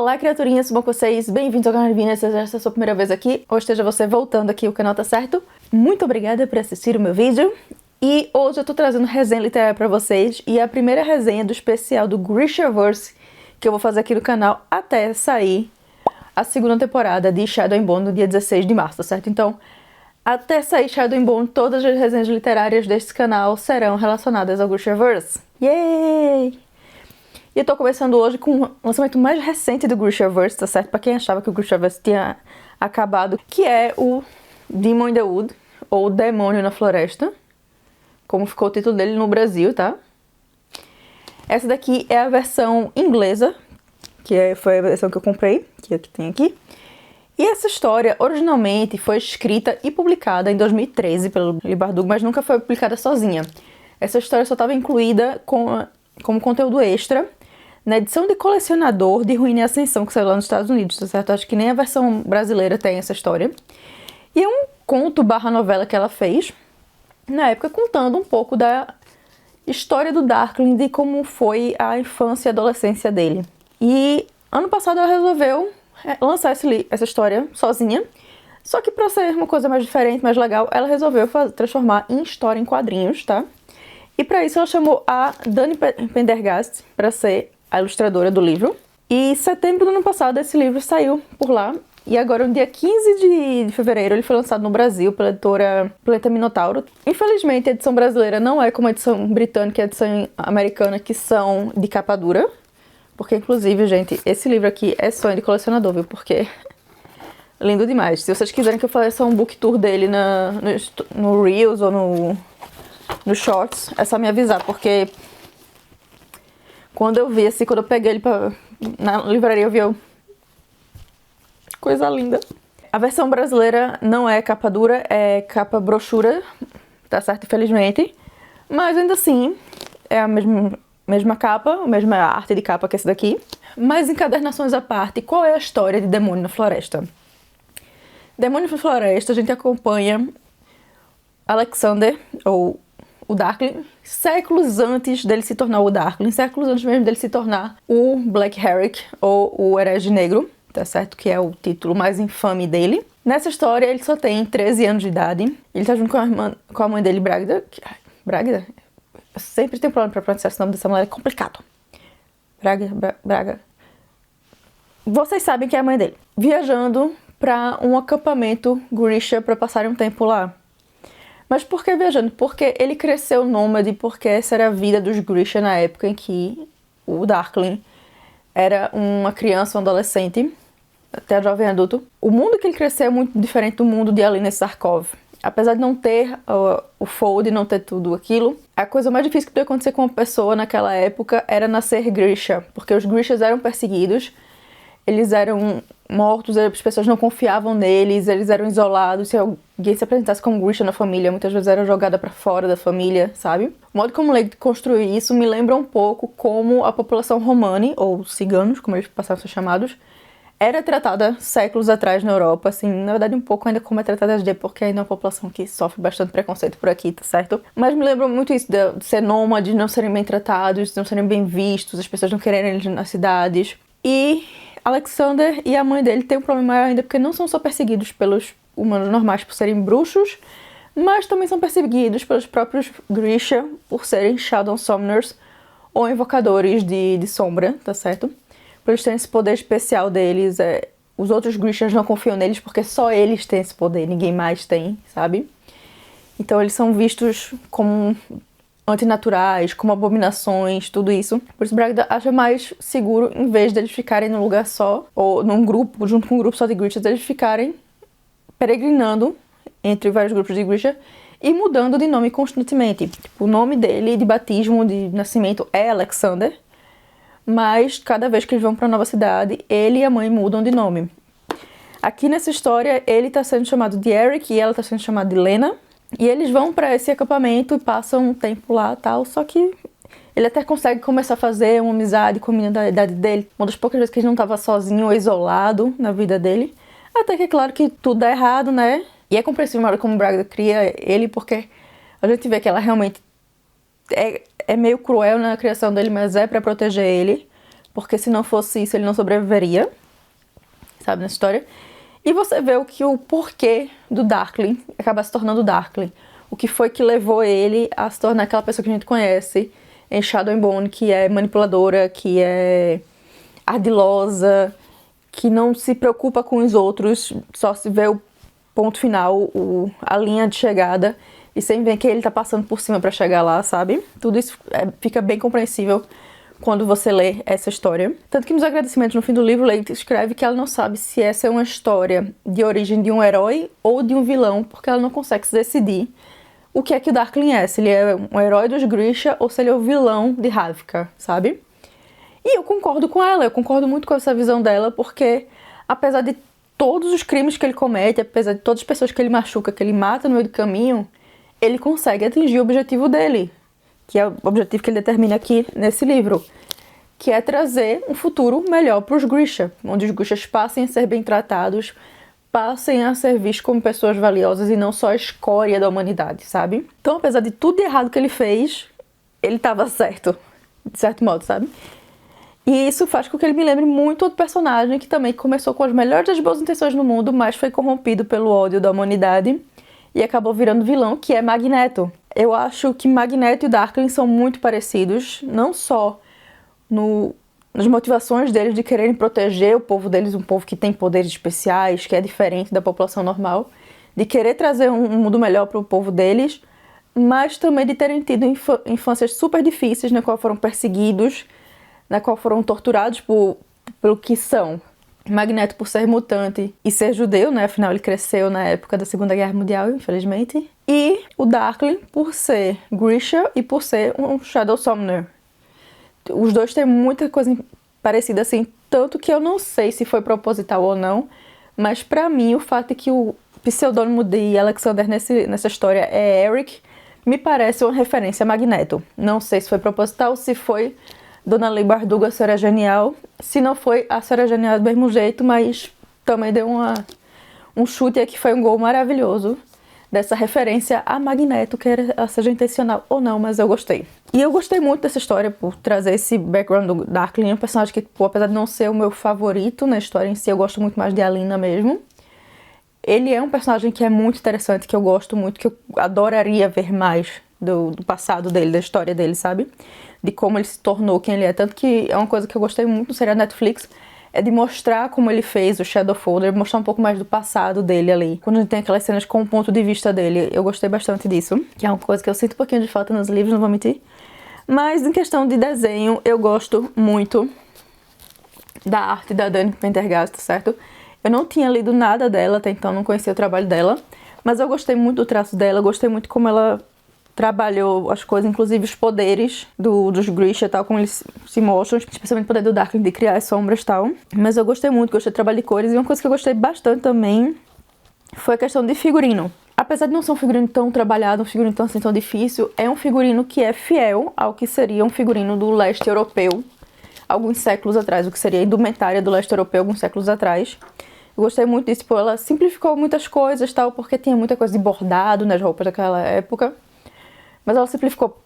Olá, criaturinhas, tudo bom com vocês? Bem-vindos ao canal Divina, se essa é a sua primeira vez aqui, ou esteja você voltando aqui, o canal tá certo. Muito obrigada por assistir o meu vídeo. E hoje eu tô trazendo resenha literária pra vocês, e a primeira resenha do especial do Grishaverse, que eu vou fazer aqui no canal até sair a segunda temporada de Shadow and Bone no dia 16 de março, tá certo? Então, até sair Shadow and Bone, todas as resenhas literárias deste canal serão relacionadas ao Grishaverse. Yay! E eu tô começando hoje com o lançamento mais recente do Grishaverse, tá certo? Pra quem achava que o Grishaverse tinha acabado, que é o Demon in the Wood, ou Demônio na Floresta, como ficou o título dele no Brasil, tá? Essa daqui é a versão inglesa, foi a versão que eu comprei, que é a que tem aqui. E essa história, originalmente, foi escrita e publicada em 2013 pelo Leigh Bardugo, mas nunca foi publicada sozinha. Essa história só estava incluída como conteúdo extra na edição de colecionador de Ruína e Ascensão, que saiu lá nos Estados Unidos, tá certo? Acho que nem a versão brasileira tem essa história. E é um conto barra novela que ela fez, na época, contando um pouco da história do Darkling, de como foi a infância e adolescência dele. E ano passado ela resolveu lançar essa história sozinha, só que para ser uma coisa mais diferente, mais legal, ela resolveu transformar em história em quadrinhos, tá? E para isso ela chamou a Dani Pendergast para ser a ilustradora do livro. E em setembro do ano passado esse livro saiu por lá. E agora, no dia 15 de fevereiro, ele foi lançado no Brasil pela editora Planeta Minotauro. Infelizmente, a edição brasileira não é como a edição britânica e a edição americana, que são de capa dura. Porque, inclusive, gente, esse livro aqui é sonho de colecionador, viu? Porque lindo demais. Se vocês quiserem que eu faça um book tour dele no Reels ou no Shorts, é só me avisar, porque quando eu vi, assim, quando eu peguei ele na livraria, eu vi coisa linda. A versão brasileira não é capa dura, é capa brochura, tá certo? Infelizmente. Mas ainda assim, é a mesma capa, a mesma arte de capa que esse daqui. Mas encadernações à parte, qual é a história de Demônio na Floresta? Demônio na Floresta, a gente acompanha Alexander, ou o Darkling, séculos antes dele se tornar o Darkling, séculos antes mesmo dele se tornar o Black Herrick, ou o Herege Negro, tá certo? Que é o título mais infame dele. Nessa história, ele só tem 13 anos de idade. Ele tá junto com a mãe dele, Bragda. Bragda? Eu sempre tenho problema pra pronunciar esse nome dessa mulher, é complicado. Braga. Vocês sabem que é a mãe dele. Viajando pra um acampamento Grisha pra passarem um tempo lá. Mas por que viajando? Porque ele cresceu nômade, porque essa era a vida dos Grisha na época em que o Darkling era uma criança, um adolescente, até jovem adulto. O mundo que ele cresceu é muito diferente do mundo de Alina Starkov. Apesar de não ter o Fold, não ter tudo aquilo, a coisa mais difícil que podia acontecer com uma pessoa naquela época era nascer Grisha, porque os Grishas eram perseguidos, eles eram mortos, as pessoas não confiavam neles, eles eram isolados. Se alguém se apresentasse como Grisha na família, muitas vezes era jogada pra fora da família, sabe? O modo como o Leigh construiu isso me lembra um pouco como a população romani, ou ciganos, como eles passaram a ser chamados, era tratada séculos atrás na Europa, assim, na verdade um pouco ainda como é tratada hoje, porque ainda é uma população que sofre bastante preconceito por aqui, tá certo? Mas me lembra muito isso de ser nômade, de não serem bem tratados, de não serem bem vistos, as pessoas não quererem eles nas cidades. E Alexander e a mãe dele têm um problema maior ainda, porque não são só perseguidos pelos humanos normais por serem bruxos, mas também são perseguidos pelos próprios Grisha por serem Shadow Summoners, ou invocadores de sombra, tá certo? Por eles terem esse poder especial deles, os outros Grishas não confiam neles porque só eles têm esse poder, ninguém mais tem, sabe? Então eles são vistos como antinaturais, como abominações, tudo isso. Por isso Bragda acha mais seguro, em vez deles ficarem num lugar só, ou num grupo, junto com um grupo só de Grishas, eles ficarem peregrinando entre vários grupos de Grisha e mudando de nome constantemente. Tipo, o nome dele de batismo, de nascimento é Alexander, mas cada vez que eles vão para uma nova cidade, ele e a mãe mudam de nome. Aqui nessa história, ele está sendo chamado de Eric e ela está sendo chamada de Lena. E eles vão para esse acampamento e passam um tempo lá e tal, só que ele até consegue começar a fazer uma amizade com a menina da idade dele. Uma das poucas vezes que ele não estava sozinho ou isolado na vida dele. Até que é claro que tudo dá errado, né? E é compreensível a hora como Bragda cria ele, porque a gente vê que ela realmente é meio cruel na criação dele, mas é pra proteger ele. porque se não fosse isso ele não sobreviveria, sabe, nessa história. E você vê o porquê do Darkling acabar se tornando Darkling. O que foi que levou ele a se tornar aquela pessoa que a gente conhece em Shadow and Bone, que é manipuladora, que é ardilosa, que não se preocupa com os outros, só se vê o ponto final, a linha de chegada, e sem ver que ele tá passando por cima pra chegar lá, sabe? Tudo isso fica bem compreensível quando você lê essa história. Tanto que nos agradecimentos no fim do livro, Leite escreve que ela não sabe se essa é uma história de origem de um herói ou de um vilão, porque ela não consegue se decidir o que é que o Darkling é, se ele é um herói dos Grisha ou se ele é o vilão de Ravka, sabe? E eu concordo com ela, eu concordo muito com essa visão dela, porque apesar de todos os crimes que ele comete, apesar de todas as pessoas que ele machuca, que ele mata no meio do caminho, ele consegue atingir o objetivo dele, que é o objetivo que ele determina aqui nesse livro, que é trazer um futuro melhor para os Grisha, onde os Grishas passem a ser bem tratados, passem a ser vistos como pessoas valiosas e não só a escória da humanidade, sabe? Então, apesar de tudo de errado que ele fez, ele estava certo, de certo modo, sabe? E isso faz com que ele me lembre muito outro personagem que também começou com as melhores das boas intenções no mundo, mas foi corrompido pelo ódio da humanidade e acabou virando vilão, que é Magneto. Eu acho que Magneto e Darkling são muito parecidos, não só nas motivações deles de quererem proteger o povo deles, um povo que tem poderes especiais, que é diferente da população normal, de querer trazer um mundo melhor para o povo deles, mas também de terem tido infâncias super difíceis, na qual foram perseguidos, na qual foram torturados pelo que são. Magneto por ser mutante e ser judeu, né? Afinal ele cresceu na época da Segunda Guerra Mundial, infelizmente. E o Darkling por ser Grisha e por ser um Shadow Summoner. Os dois têm muita coisa parecida assim, tanto que eu não sei se foi proposital ou não, mas pra mim o fato de que o pseudônimo de Alexander nessa história é Eric, me parece uma referência a Magneto. Não sei se foi proposital, se foi Dona Leigh Bardugo, a Senhora Genial. Se não foi a Senhora Genial do mesmo jeito, mas também deu um chute aqui, foi um gol maravilhoso dessa referência a Magneto, quer ela seja intencional ou não, mas eu gostei. E eu gostei muito dessa história por trazer esse background do Darkling, um personagem que, apesar de não ser o meu favorito na história em si, eu gosto muito mais de Alina mesmo. Ele é um personagem que é muito interessante, que eu gosto muito, que eu adoraria ver mais do passado dele, da história dele, sabe? De como ele se tornou quem ele é. Tanto que é uma coisa que eu gostei muito no seriado Netflix, é de mostrar como ele fez o Shadowfolder, mostrar um pouco mais do passado dele ali. Quando a gente tem aquelas cenas com o ponto de vista dele, eu gostei bastante disso. Que é uma coisa que eu sinto um pouquinho de falta nos livros, não vou mentir. Mas em questão de desenho, eu gosto muito da arte da Dani Pendergast, certo? Eu não tinha lido nada dela até então, não conhecia o trabalho dela. Mas eu gostei muito do traço dela, gostei muito como ela trabalhou as coisas, inclusive os poderes dos Grisha e tal, como eles se mostram, especialmente o poder do Darkling de criar as sombras e tal. Mas eu gostei muito, gostei do trabalho de cores. E uma coisa que eu gostei bastante também foi a questão de figurino. Apesar de não ser um figurino tão trabalhado, um figurino tão assim tão difícil, é um figurino que é fiel ao que seria um figurino do leste europeu alguns séculos atrás, o que seria a indumentária do leste europeu alguns séculos atrás. Eu gostei muito disso, porque ela simplificou muitas coisas, tal, porque tinha muita coisa de bordado nas roupas daquela época. Mas ela simplificou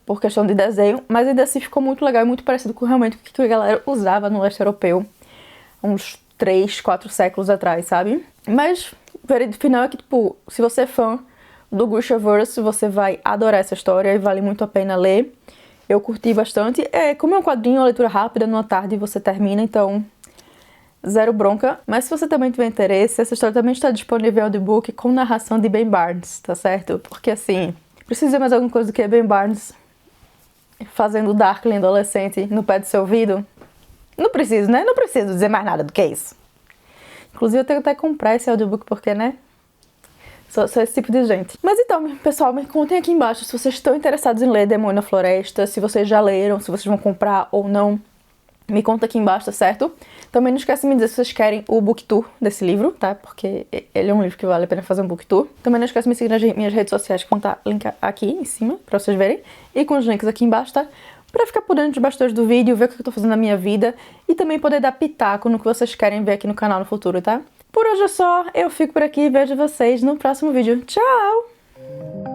por questão de desenho, mas ainda assim ficou muito legal e muito parecido com realmente o que a galera usava no leste europeu uns 3, 4 séculos atrás, sabe? Mas o veredito final é que, tipo, se você é fã do Grishaverse, você vai adorar essa história e vale muito a pena ler. Eu curti bastante. Como é um quadrinho, uma leitura rápida, numa tarde você termina, então zero bronca. Mas se você também tiver interesse, essa história também está disponível em audiobook com narração de Ben Barnes, tá certo? Porque assim, preciso dizer mais alguma coisa do que é Ben Barnes fazendo Darkling adolescente no pé do seu ouvido? Não preciso, né? Não preciso dizer mais nada do que isso. Inclusive eu tenho que até comprar esse audiobook porque, né? Sou esse tipo de gente. Mas então, pessoal, me contem aqui embaixo se vocês estão interessados em ler Demônio na Floresta, se vocês já leram, se vocês vão comprar ou não. Me conta aqui embaixo, tá certo? Também não esquece de me dizer se vocês querem o book tour desse livro, tá? Porque ele é um livro que vale a pena fazer um book tour. Também não esquece de me seguir nas minhas redes sociais, que vão estar link aqui em cima, pra vocês verem. E com os links aqui embaixo, tá? Pra ficar por dentro dos bastidores do vídeo, ver o que eu tô fazendo na minha vida. E também poder dar pitaco no que vocês querem ver aqui no canal no futuro, tá? Por hoje é só, eu fico por aqui e vejo vocês no próximo vídeo. Tchau!